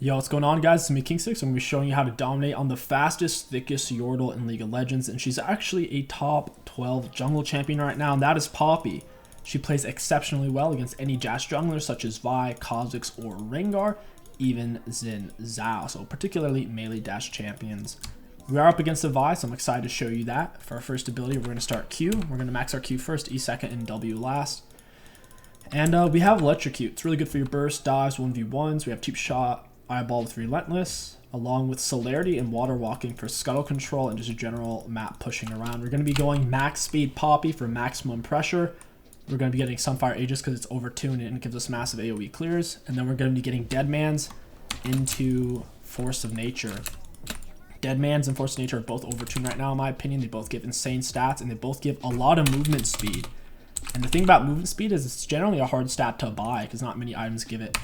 Yo, what's going on, guys? It's me, KingStix. I'm going to be showing you how to dominate on the fastest, thickest Yordle in League of Legends, and she's actually a top 12 jungle champion right now, and that is Poppy. She plays exceptionally well against any Jash junglers such as Vi, 𝐒𝐿𝐴, or Rengar, even Xin Zhao, so particularly melee dash champions. We are up against a Vi, so I'm excited to show you that. For our first ability, we're going to start Q. We're going to max our Q first, E second, and W last. And we have Electrocute. It's really good for your burst, dives, 1v1s. We have Cheap Shot, Eyeball with Relentless, along with Celerity and Water Walking for scuttle control and just a general map pushing around. We're going to be going max speed Poppy for maximum pressure. We're going to be getting Sunfire Aegis because it's overtuned and it gives us massive AoE clears. And then we're going to be getting Deadman's into Force of Nature. Deadman's and Force of Nature are both overtuned right now in my opinion. They both give insane stats and they both give a lot of movement speed. And the thing about movement speed is it's generally a hard stat to buy because not many items give it.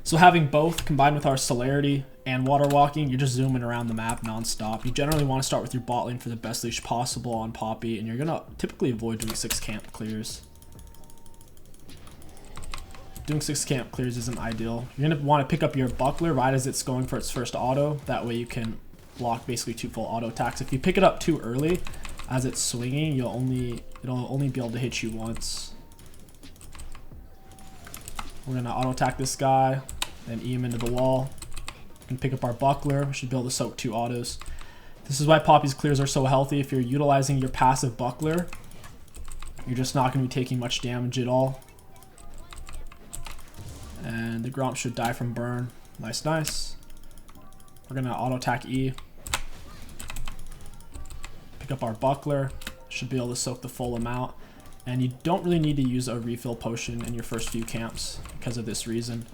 So having both combined with our Celerity and Water Walking, you're just zooming around the map non-stop. You generally want to start with your bot lane for the best leash possible on Poppy, and you're going to typically avoid doing 6 camp clears. Doing 6 camp clears isn't ideal. You're going to want to pick up your Buckler right as it's going for its first auto. That way you can block basically 2 full auto attacks. If you pick it up too early as it's swinging, it'll only be able to hit you once. We're going to auto attack this guy, then E him into the wall. We can pick up our Buckler. We should be able to soak 2 autos. This is why Poppy's clears are so healthy. If you're utilizing your passive Buckler, you're just not going to be taking much damage at all. And the Gromp should die from burn. Nice, nice. We're going to auto attack E. Pick up our Buckler. Should be able to soak the full amount. And you don't really need to use a refill potion in your first few camps because of this reason.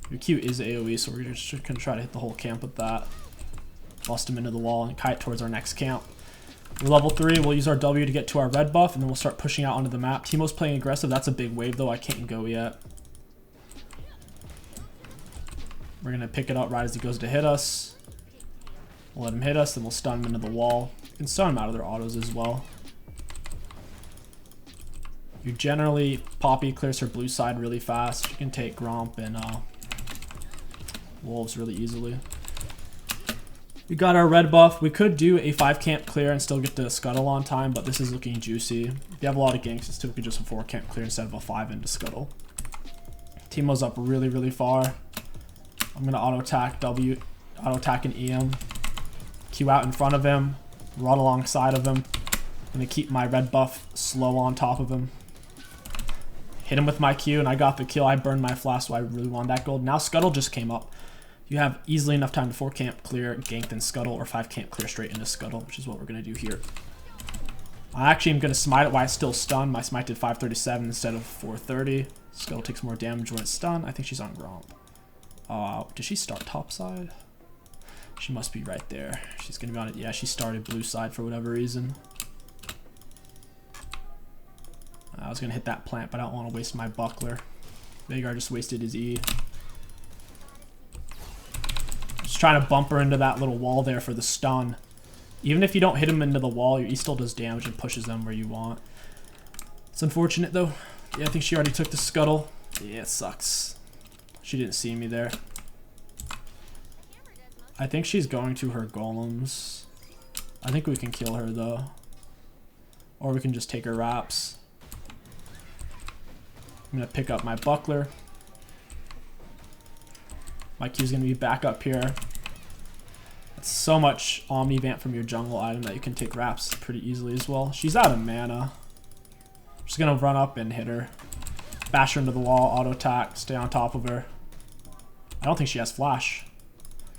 Your Q is AoE, so we're just going to try to hit the whole camp with that. Bust him into the wall and kite towards our next camp. We're level 3, we'll use our W to get to our red buff, and then we'll start pushing out onto the map. Teemo's playing aggressive, that's a big wave though, I can't go yet. We're going to pick it up right as he goes to hit us. We'll let him hit us, then we'll stun him into the wall. You can stun him out of their autos as well. You generally, Poppy clears her blue side really fast. You can take Gromp and Wolves really easily. We got our red buff. We could do a 5 camp clear and still get the scuttle on time, but this is looking juicy. If you have a lot of ganks, it's typically just a 4 camp clear instead of a 5 into scuttle. Teemo's up really, really far. I'm going to auto attack W, auto attack and EM. Q out in front of him, run alongside of him. I'm going to keep my red buff slow on top of him. Hit him with my Q, and I got the kill. I burned my flash, so I really wanted that gold. Now Scuttle just came up. You have easily enough time to 4 camp clear, gank, then Scuttle, or 5 camp clear straight into Scuttle, which is what we're going to do here. I actually am going to smite it while it's still stunned. My smite did 537 instead of 430. Scuttle takes more damage when it's stunned. I think she's on Gromp. Did she start top side? She must be right there. She's going to be on it. Yeah, she started blue side for whatever reason. I was going to hit that plant, but I don't want to waste my Buckler. Veigar just wasted his E. Just trying to bump her into that little wall there for the stun. Even if you don't hit him into the wall, your E still does damage and pushes them where you want. It's unfortunate though. Yeah, I think she already took the scuttle. Yeah, it sucks. She didn't see me there. I think she's going to her golems. I think we can kill her though. Or we can just take her wraps. I'm going to pick up my Buckler. My Q's going to be back up here. That's so much Omni-Vamp from your jungle item that you can take wraps pretty easily as well. She's out of mana. I'm just going to run up and hit her. Bash her into the wall, auto attack, stay on top of her. I don't think she has flash.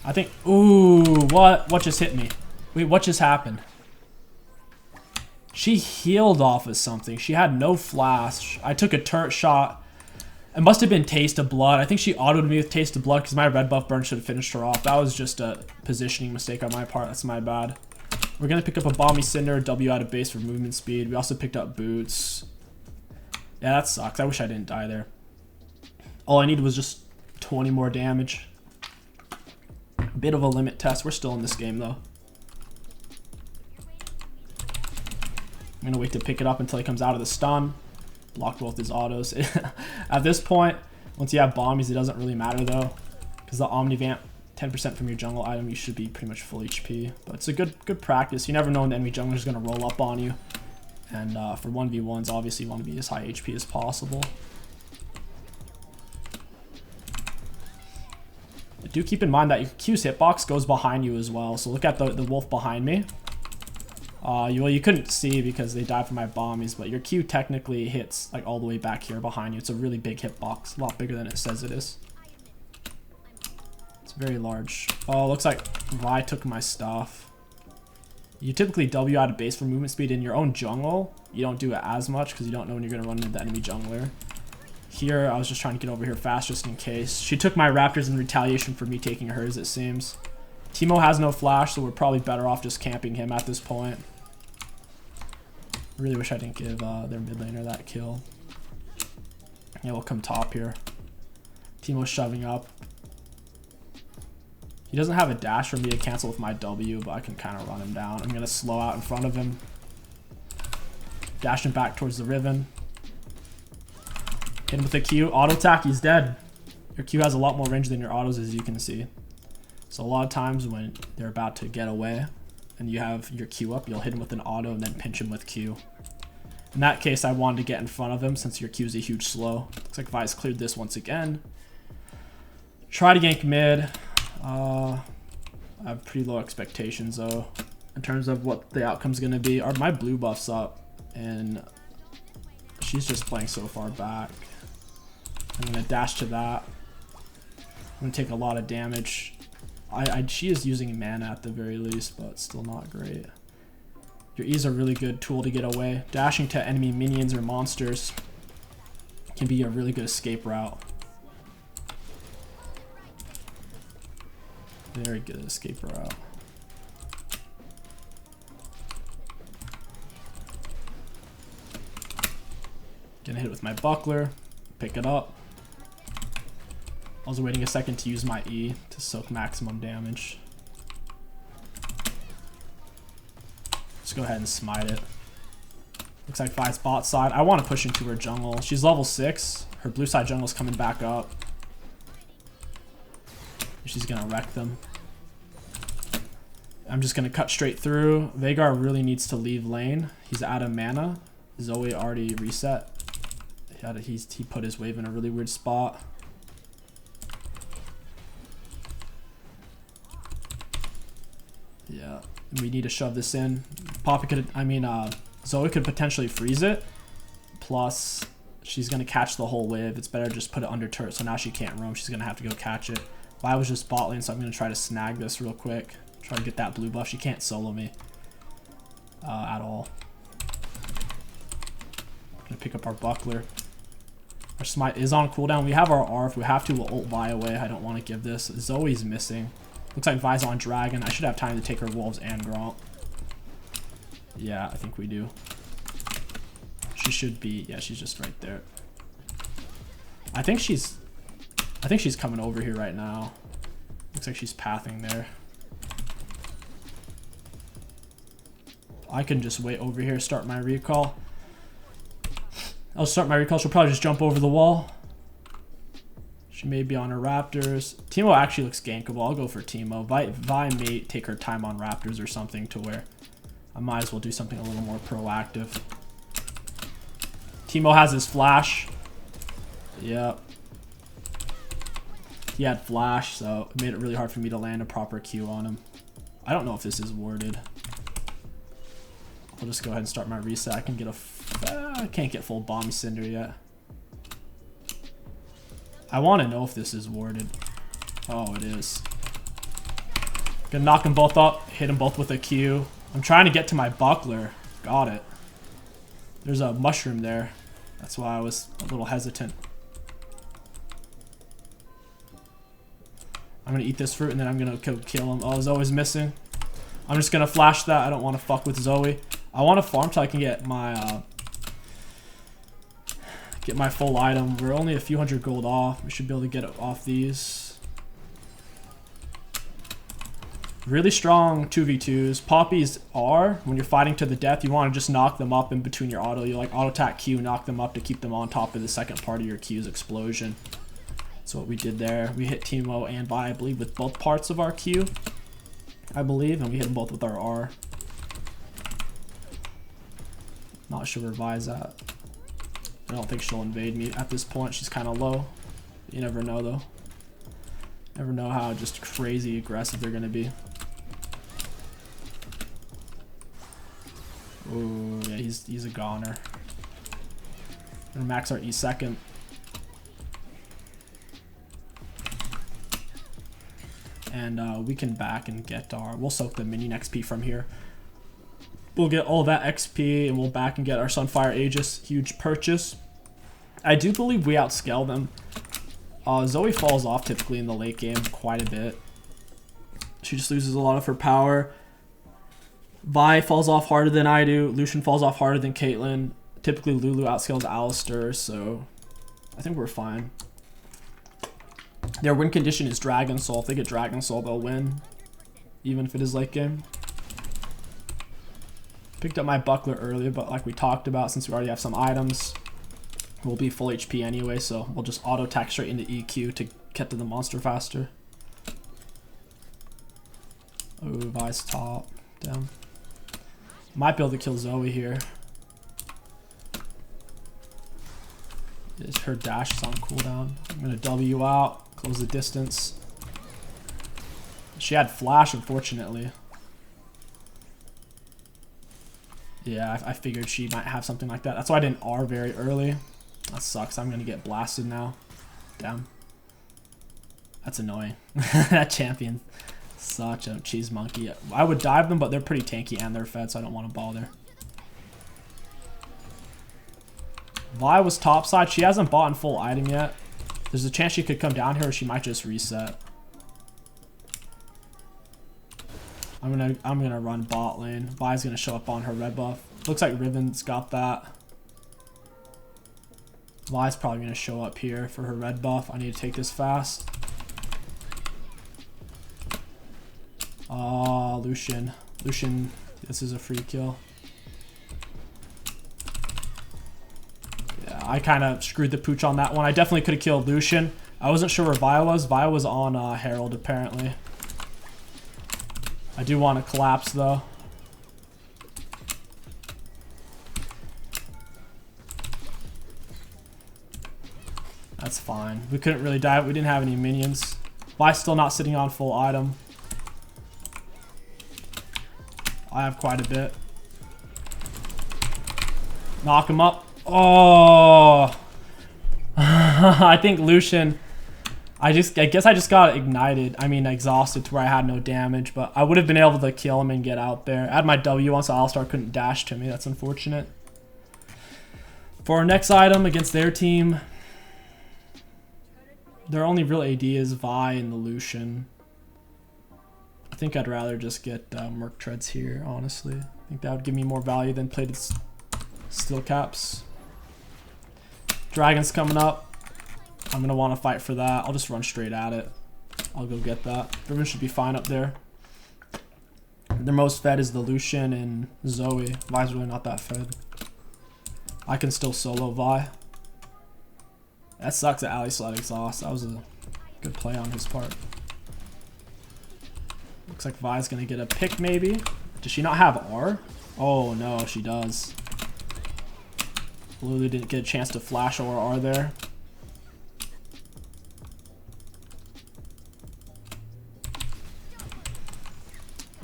I think, ooh, what just hit me? Wait, what just happened? She healed off of something. She had no flash. I took a turret shot. It must have been Taste of Blood. I think she autoed me with Taste of Blood because my red buff burn should have finished her off. That was just a positioning mistake on my part. That's my bad. We're going to pick up a Balmy Cinder, W out of base for movement speed. We also picked up boots. Yeah, that sucks. I wish I didn't die there. All I needed was just 20 more damage. Bit of a limit test. We're still in this game though. I'm going to wait to pick it up until he comes out of the stun. Block both his autos. At this point, once you have bombies, it doesn't really matter though. Because the Omni-Vamp 10% from your jungle item, you should be pretty much full HP. But it's a good practice. You never know when the enemy jungler is going to roll up on you. And for 1v1s, obviously you want to be as high HP as possible. Do keep in mind that your Q's hitbox goes behind you as well. So look at the wolf behind me. You couldn't see because they died from my bombies, but your Q technically hits like all the way back here behind you. It's a really big hitbox, a lot bigger than it says it is. It's very large. Oh, looks like Vi took my stuff. You typically W out of base for movement speed in your own jungle. You don't do it as much because you don't know when you're going to run into the enemy jungler. Here, I was just trying to get over here fast just in case. She took my raptors in retaliation for me taking hers, it seems. Teemo has no flash, so we're probably better off just camping him at this point. Really wish I didn't give their mid laner that kill. Yeah, we'll come top here. Teemo's shoving up. He doesn't have a dash for me to cancel with my W, but I can kind of run him down. I'm going to slow out in front of him. Dash him back towards the Riven. Hit him with a Q. Auto attack, he's dead. Your Q has a lot more range than your autos, as you can see. So a lot of times when they're about to get away and you have your Q up, you'll hit him with an auto and then pinch him with Q. In that case, I wanted to get in front of him since your Q is a huge slow. Looks like Vi's cleared this once again. Try to gank mid. I have pretty low expectations though in terms of what the outcome's going to be. My blue buff's up and she's just playing so far back. I'm going to dash to that. I'm going to take a lot of damage. She is using mana at the very least, but still not great. Your E is a really good tool to get away. Dashing to enemy minions or monsters can be a really good escape route. Very good escape route. Gonna hit it with my buckler, pick it up. I was waiting a second to use my E to soak maximum damage. Let's go ahead and smite it. Looks like Vi's bot side. I want to push into her jungle. She's level 6. Her blue side jungle's coming back up. She's gonna wreck them. I'm just gonna cut straight through. Veigar really needs to leave lane. He's out of mana. Zoe already reset. He put his wave in a really weird spot. Yeah, we need to shove this in. Zoe could potentially freeze it. Plus, she's gonna catch the whole wave. It's better to just put it under turret. So now she can't roam. She's gonna have to go catch it. I was just bot lane, so I'm gonna try to snag this real quick. Try to get that blue buff. She can't solo me at all. Gonna pick up our buckler. Our smite is on cooldown. We have our R. If we have to, we'll ult Vi away. I don't want to give this. Zoe's missing. Looks like Vi's on dragon. I should have time to take her wolves and Grant. Yeah, I think we do. She should be. Yeah, she's just right there. I think she's coming over here right now. Looks like she's pathing there. I can just wait over here, start my recall. I'll start my recall. She'll probably just jump over the wall. She may be on her raptors. Teemo actually looks gankable. I'll go for Teemo. Vi may take her time on raptors or something to where I might as well do something a little more proactive. Teemo has his flash. Yep. He had flash, so it made it really hard for me to land a proper Q on him. I don't know if this is warded. I'll just go ahead and start my reset. I can get I can't get full bomb cinder yet. I want to know if this is warded. Oh, it is. Gonna knock them both up, hit them both with a Q. I'm trying to get to my buckler. Got it. There's a mushroom there. That's why I was a little hesitant. I'm gonna eat this fruit and then I'm gonna kill him. Oh, Zoe's missing. I'm just gonna flash that. I don't want to fuck with Zoe. I want to farm till I can get my full item. We're only a few hundred gold off. We should be able to get it off these. Really strong 2v2s. Poppies are, when you're fighting to the death, you want to just knock them up in between your auto. You like auto attack Q, knock them up to keep them on top of the second part of your Q's explosion. That's what we did there. We hit Teemo and Vi, I believe, with both parts of our Q. I believe, and we hit them both with our R. Not sure where Vi's at. I don't think she'll invade me at this point. She's kind of low. You never know, though. Never know how just crazy aggressive they're going to be. Oh, yeah, he's a goner. We're gonna max our E second. And we can back and get our... We'll soak the minion XP from here. We'll get all that XP and we'll back and get our Sunfire Aegis. Huge purchase. I do believe we outscale them. Zoe falls off typically in the late game quite a bit. She just loses a lot of her power. Vi falls off harder than I do. Lucian falls off harder than Caitlyn. Typically Lulu outscales Alistar, so I think we're fine. Their win condition is Dragon Soul. If they get Dragon Soul, they'll win, even if it is late game. Picked up my buckler earlier, but like we talked about, since we already have some items, we'll be full HP anyway, so we'll just auto attack straight into EQ to get to the monster faster. Oh, Vi's top. Damn. Might be able to kill Zoe here. Her dash is on cooldown. I'm gonna W out, close the distance. She had flash, unfortunately. Yeah, I figured she might have something like that. That's why I didn't R very early. That sucks. I'm gonna get blasted now. Damn. That's annoying. That champion. Such a cheese monkey. I would dive them, but they're pretty tanky and they're fed, so I don't want to bother. Vi was topside. She hasn't bought in full item yet. There's a chance she could come down here or she might just reset. I'm gonna run bot lane. Vi's gonna show up on her red buff. Looks like Riven's got that. Vi's probably gonna show up here for her red buff. I need to take this fast. Oh, Lucian. Lucian, this is a free kill. Yeah, I kind of screwed the pooch on that one. I definitely could have killed Lucian. I wasn't sure where Vi was. Vi was on Herald, apparently. I do want to collapse, though. That's fine. We couldn't really die. We didn't have any minions. Vi's still not sitting on full item. I have quite a bit. Knock him up. Oh. I think Lucian... I guess I just got ignited. I mean, exhausted to where I had no damage, but I would have been able to kill him and get out there. I had my W on, so Alistar couldn't dash to me. That's unfortunate. For our next item against their team, their only real AD is Vi and the Lucian. I think I'd rather just get Merc Treads here, honestly. I think that would give me more value than plated steel caps. Dragon's coming up. I'm going to want to fight for that. I'll just run straight at it. I'll go get that. Riven should be fine up there. Their most fed is the Lucian and Zoe. Vi's really not that fed. I can still solo Vi. That sucks that Ali slid exhaust. That was a good play on his part. Looks like Vi's going to get a pick maybe. Does she not have R? Oh no, she does. Lulu didn't get a chance to flash or R there.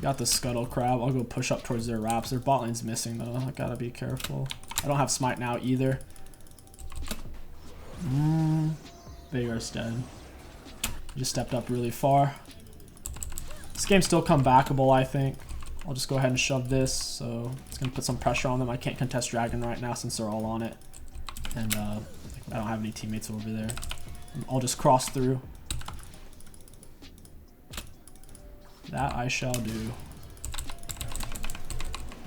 Got the Scuttle Crab. I'll go push up towards their wraps. Their bot lane's missing though. I gotta be careful. I don't have smite now either. Veigar's dead. Just stepped up really far. This game's still comebackable, I think. I'll just go ahead and shove this. So it's gonna put some pressure on them. I can't contest Dragon right now since they're all on it. And I don't have any teammates over there. I'll just cross through. That I shall do.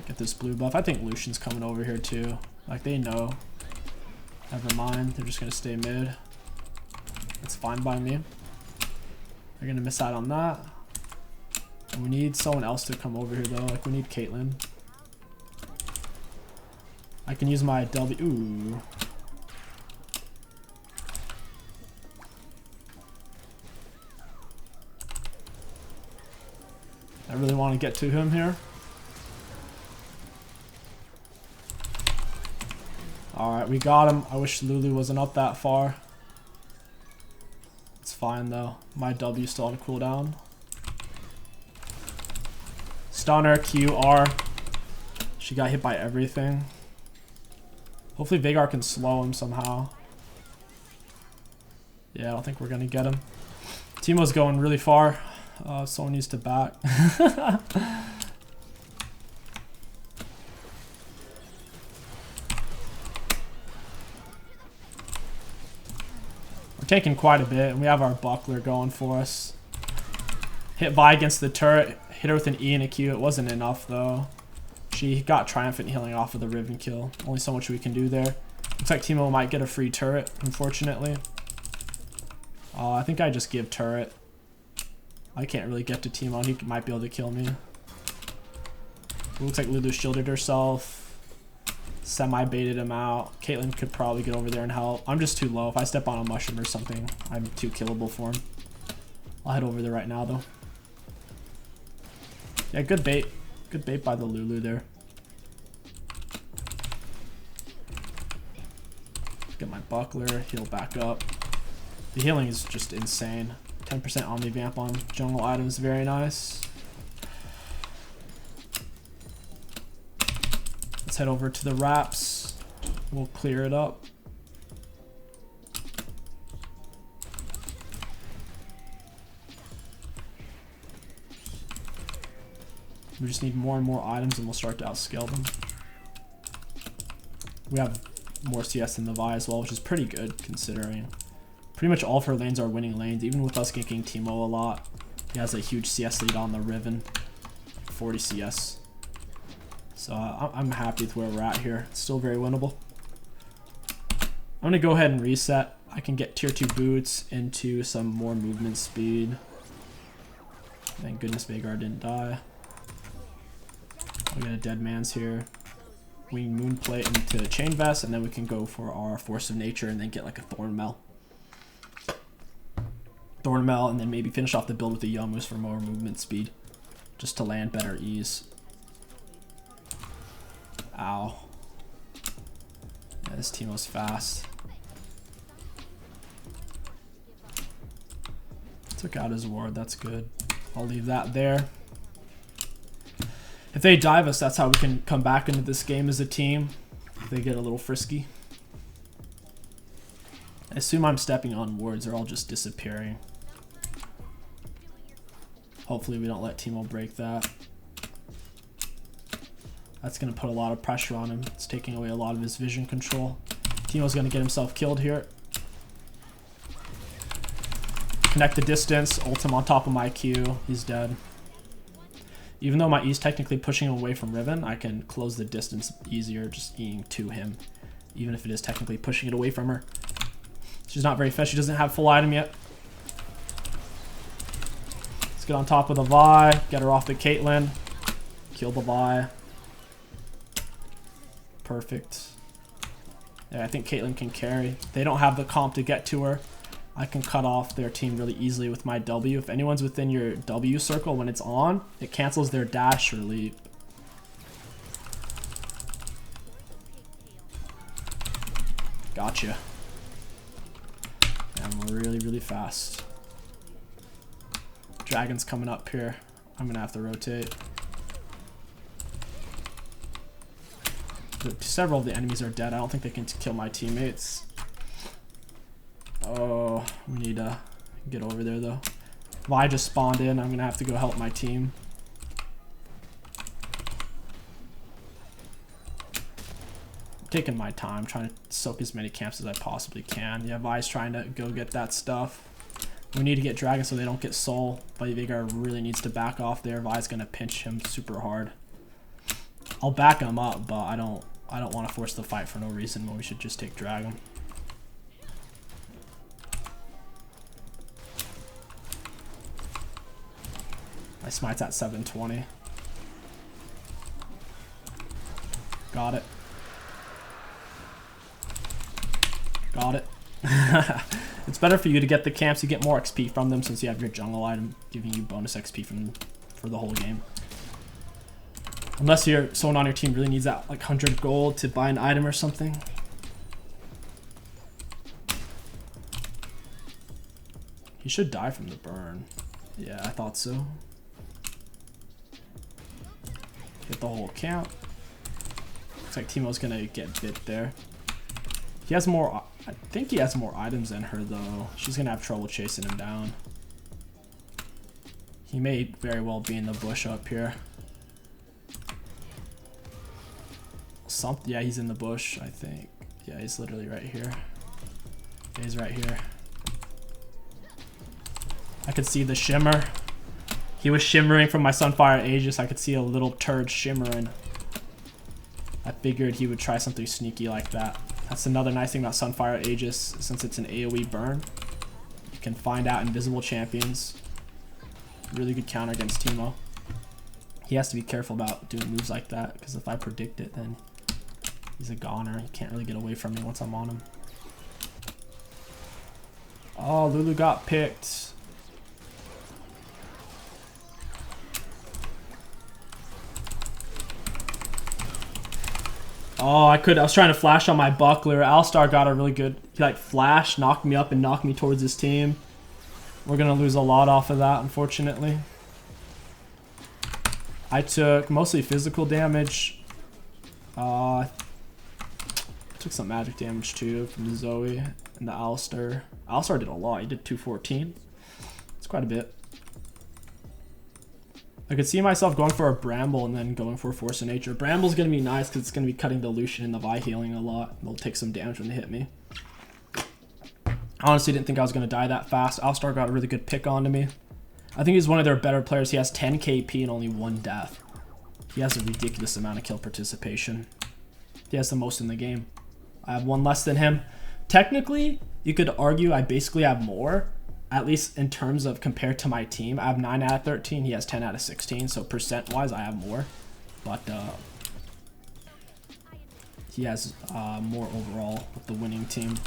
Get this blue buff. I think Lucian's coming over here too. Like they know. Never mind. They're just gonna stay mid. It's fine by me. They're gonna miss out on that. And we need someone else to come over here though. Like we need Caitlyn. I can use my W. Ooh. I really want to get to him here. Alright, we got him. I wish Lulu wasn't up that far. It's fine though. My W still on cooldown. Stunner, Q, R. She got hit by everything. Hopefully Veigar can slow him somehow. Yeah, I don't think we're gonna get him. Teemo's going really far. Someone needs to back. We're taking quite a bit, and we have our buckler going for us. Hit Vi against the turret. Hit her with an E and a Q. It wasn't enough though. She got triumphant healing off of the Riven kill. Only so much we can do there. Looks like Teemo might get a free turret, unfortunately. I think I just give turret. I can't really get to Teemo. He might be able to kill me. It looks like Lulu shielded herself. Semi-baited him out. Caitlyn could probably get over there and help. I'm just too low. If I step on a mushroom or something, I'm too killable for him. I'll head over there right now, though. Yeah, good bait. Good bait by the Lulu there. Get my buckler, heal back up. The healing is just insane. 10% Omnivamp on jungle items, very nice. Let's head over to the wraps. We'll clear it up. We just need more and more items and we'll start to outscale them. We have more CS than the Vi as well, which is pretty good considering. Pretty much all of her lanes are winning lanes, even with us ganking Teemo a lot. He has a huge CS lead on the Riven. 40 CS. So I'm happy with where we're at here. It's still very winnable. I'm going to go ahead and reset. I can get tier 2 boots into some more movement speed. Thank goodness Veigar didn't die. We got a dead man's here. We moonplate into chain vest, and then we can go for our force of nature and then get like a thornmail. Thornmail, and then maybe finish off the build with the Yomus for more movement speed, just to land better ease. Ow. Yeah, this Teemo's fast. Took out his ward, that's good. I'll leave that there. If they dive us, that's how we can come back into this game as a team. If they get a little frisky. I assume I'm stepping on wards, they're all just disappearing. Hopefully we don't let Teemo break that. That's going to put a lot of pressure on him. It's taking away a lot of his vision control. Teemo's going to get himself killed here. Connect the distance, ult him on top of my Q. He's dead. Even though my E's technically pushing him away from Riven, I can close the distance easier just Eing to him. Even if it is technically pushing it away from her. She's not very fast. She doesn't have full item yet. Let's get on top of the Vi. Get her off the Caitlyn. Kill the Vi. Perfect. Yeah, I think Caitlyn can carry. They don't have the comp to get to her. I can cut off their team really easily with my W. If anyone's within your W circle when it's on, it cancels their dash or leap. Gotcha. And we're really, really fast. Dragon's coming up here. I'm gonna have to rotate. Several of the enemies are dead. I don't think they can kill my teammates. Oh, we need to get over there though. Vi just spawned in. I'm gonna have to go help my team. I'm taking my time, trying to soak as many camps as I possibly can. Yeah, Vi's trying to go get that stuff. We need to get Dragon so they don't get soul. But Veigar really needs to back off there. Vi's gonna pinch him super hard. I'll back him up, but I don't want to force the fight for no reason when we should just take Dragon. My smite's at 720. Got it. Got it. It's better for you to get the camps. You get more XP from them since you have your jungle item giving you bonus XP from for the whole game. Unless someone on your team really needs that like 100 gold to buy an item or something. He should die from the burn. Yeah, I thought so. Get the whole count. Looks like Teemo's gonna get bit there. He has more, I think he has more items than her though. She's gonna have trouble chasing him down. He may very well be in the bush up here. Yeah, he's in the bush, I think. Yeah, he's literally right here. Yeah, he's right here. I could see the shimmer. He was shimmering from my Sunfire Aegis. I could see a little turd shimmering. I figured he would try something sneaky like that. That's another nice thing about Sunfire Aegis. Since it's an AoE burn, you can find out invisible champions. Really good counter against Teemo. He has to be careful about doing moves like that, because if I predict it, then he's a goner. He can't really get away from me once I'm on him. Oh, Lulu got picked. Oh, I was trying to flash on my buckler. Alistar got a really good, he like flashed, knocked me up and knocked me towards his team. We're gonna lose a lot off of that, unfortunately. I took mostly physical damage. Took some magic damage too from the Zoe and the Alistar. Alistar did a lot. He did 214. It's quite a bit. I could see myself going for a Bramble and then going for a Force of Nature. Bramble's going to be nice because it's going to be cutting the Lucian and the Vi healing a lot. They'll take some damage when they hit me. I honestly didn't think I was going to die that fast. Alistar got a really good pick onto me. I think he's one of their better players. He has 10 KP and only 1 death. He has a ridiculous amount of kill participation. He has the most in the game. I have 1 less than him. Technically, you could argue I basically have more. At least in terms of compared to my team. I have 9 out of 13. He has 10 out of 16. So percent-wise, I have more. But he has more overall with the winning team.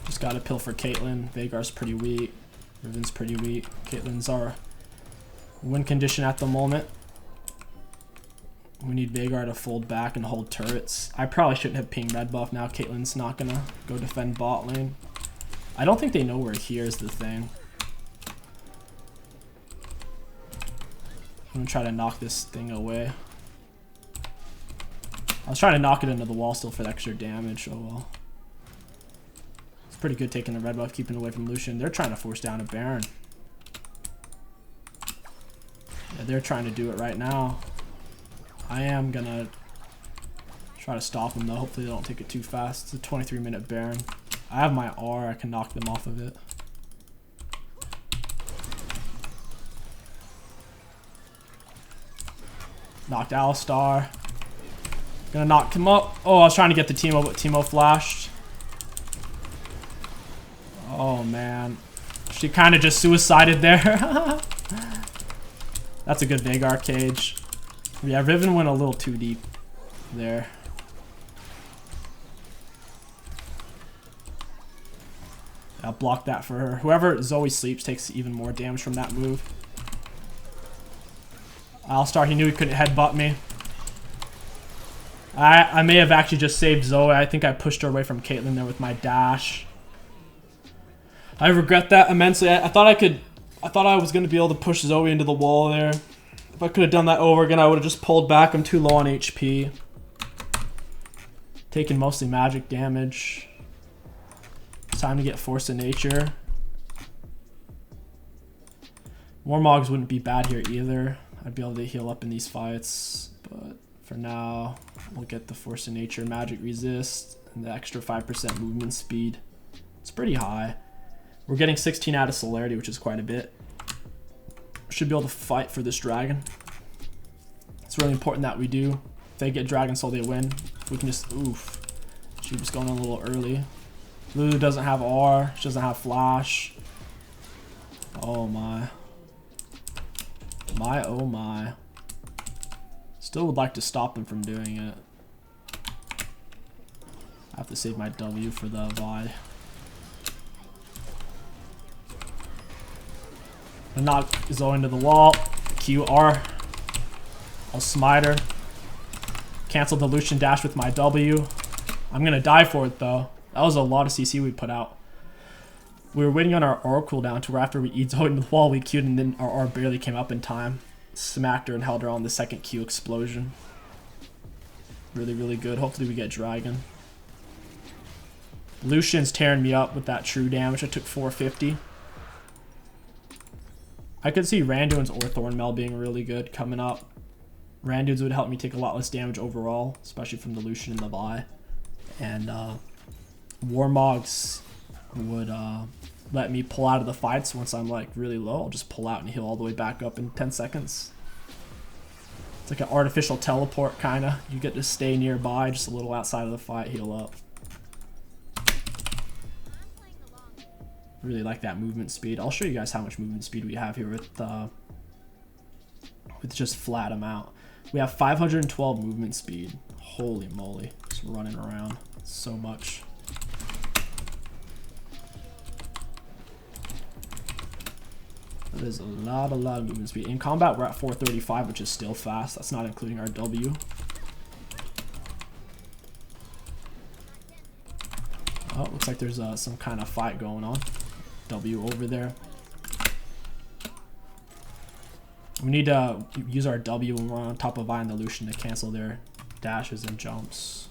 Just got a pill for Caitlyn. Veigar's pretty weak. Riven's pretty weak. Caitlyn's our win condition at the moment. We need Veigar to fold back and hold turrets. I probably shouldn't have pinged red buff now. Caitlyn's not gonna go defend bot lane. I don't think they know we're here is the thing. I'm gonna try to knock this thing away. I was trying to knock it into the wall still for the extra damage. Oh well. It's pretty good taking the red buff, keeping away from Lucian. They're trying to force down a Baron. Yeah, they're trying to do it right now. I am gonna try to stop them though. Hopefully they don't take it too fast. It's a 23-minute Baron. I have my R. I can knock them off of it. Knocked Alistar. Gonna knock him up. Oh, I was trying to get the Teemo, but Teemo flashed. Oh man. She kind of just suicided there. That's a good Veigar cage. Yeah, Riven went a little too deep there. I'll block that for her. Whoever Zoe sleeps takes even more damage from that move. Alistar, he knew he couldn't headbutt me. I may have actually just saved Zoe. I think I pushed her away from Caitlyn there with my dash. I regret that immensely. I thought I was going to be able to push Zoe into the wall there. If I could have done that over again, I would have just pulled back. I'm too low on HP. Taking mostly magic damage. It's time to get Force of Nature. Warmogs wouldn't be bad here either. I'd be able to heal up in these fights. But for now, we'll get the Force of Nature, magic resist, and the extra 5% movement speed. It's pretty high. We're getting 16 out of celerity, which is quite a bit. Should be able to fight for this dragon. It's really important that we do. If they get Dragon Soul, they win. If we can just, oof. She was going a little early. Lulu doesn't have R. She doesn't have flash. Oh my. My, oh my. Still would like to stop them from doing it. I have to save my W for the Vi. And knock Zoe into the wall. QR. I'll smite her. Cancel the Lucian dash with my W. I'm gonna die for it though. That was a lot of CC we put out. We were waiting on our R cooldown to where after we Zoe into the wall we Q'd and then our R barely came up in time. Smacked her and held her on the second Q explosion. Really, really good. Hopefully we get Dragon. Lucian's tearing me up with that true damage. I took 450. I could see Randuin's or Thornmail being really good coming up. Randuin's would help me take a lot less damage overall, especially from the Lucian and the Vi. And Warmogs would let me pull out of the fights once I'm like really low. I'll just pull out and heal all the way back up in 10 seconds. It's like an artificial teleport kinda. You get to stay nearby, just a little outside of the fight, heal up. Really like that movement speed. I'll show you guys how much movement speed we have here with just flat amount. We have 512 movement speed. Holy moly, just running around so much. That is a lot of movement speed. In combat, we're at 435, which is still fast. That's not including our W. Oh, looks like there's some kind of fight going on. W over there. We need to use our W when we're on top of Vi and the Lucian to cancel their dashes and jumps.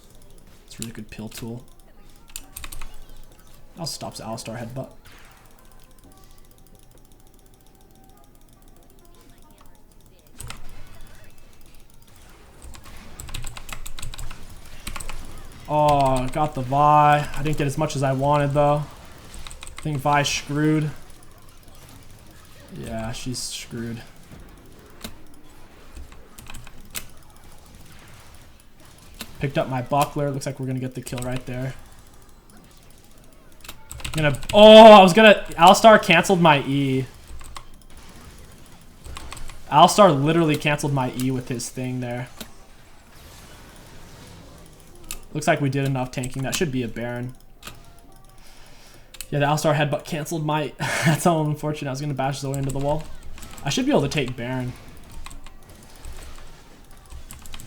It's a really good pill tool. Also stops Alistar headbutt. Oh, got the Vi. I didn't get as much as I wanted though. I think Vi's screwed. Yeah, she's screwed. Picked up my buckler. Looks like we're gonna get the kill right there. Alistar canceled my E. Alistar literally canceled my E with his thing there. Looks like we did enough tanking. That should be a Baron. Yeah, the Alistar headbutt canceled my... That's all unfortunate. I was going to bash Zoe into the wall. I should be able to take Baron.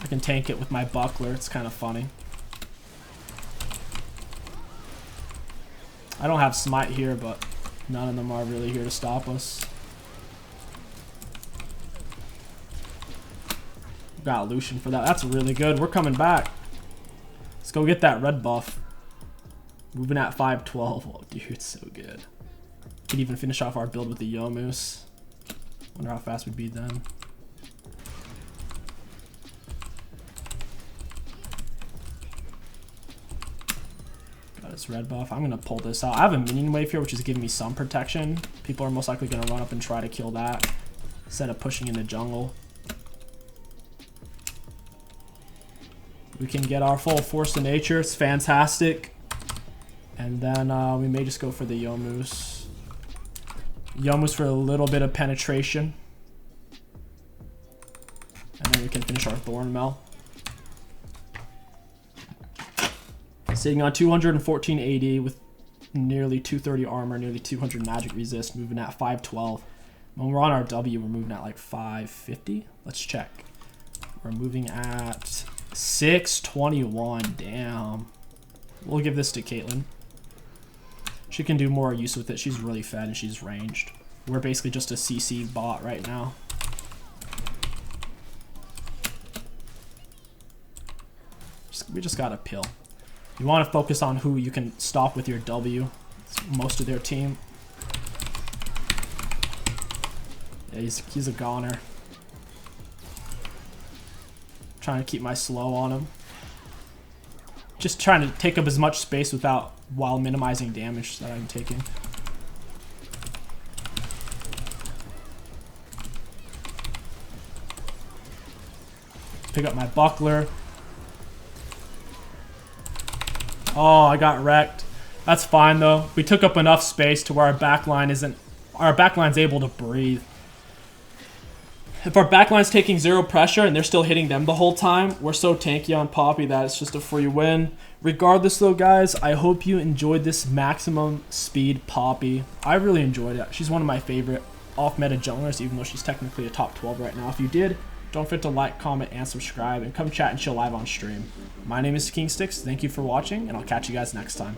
I can tank it with my buckler. It's kind of funny. I don't have smite here, but none of them are really here to stop us. Got Lucian for that. That's really good. We're coming back. Let's go get that red buff. Moving at 512. Oh, dude, it's so good. Could even finish off our build with the Yomoose. Wonder how fast we'd be then. Got his red buff. I'm gonna pull this out. I have a minion wave here, which is giving me some protection. People are most likely gonna run up and try to kill that instead of pushing in the jungle. We can get our full force of nature. It's fantastic. And then we may just go for the Yomoose. Yomoose for a little bit of penetration. And then we can finish our Thornmail. Sitting on 214 AD with nearly 230 armor, nearly 200 magic resist, moving at 512. When we're on our W, we're moving at like 550. Let's check. We're moving at 621. Damn. We'll give this to Caitlyn. She can do more use with it. She's really fed and she's ranged. We're basically just a CC bot right now. We just got a pill. You want to focus on who you can stop with your W. It's most of their team. Yeah, he's a goner. Trying to keep my slow on him. Just trying to take up as much space while minimizing damage that I'm taking. Pick up my buckler. Oh, I got wrecked. That's fine though. We took up enough space to where our backline's able to breathe. If our backline's taking zero pressure and they're still hitting them the whole time, we're so tanky on Poppy that it's just a free win. Regardless though, guys, I hope you enjoyed this maximum speed Poppy. I really enjoyed it. She's one of my favorite off-meta junglers, even though she's technically a top 12 right now. If you did, don't forget to like, comment, and subscribe, and come chat and chill live on stream. My name is KingStix. Thank you for watching, and I'll catch you guys next time.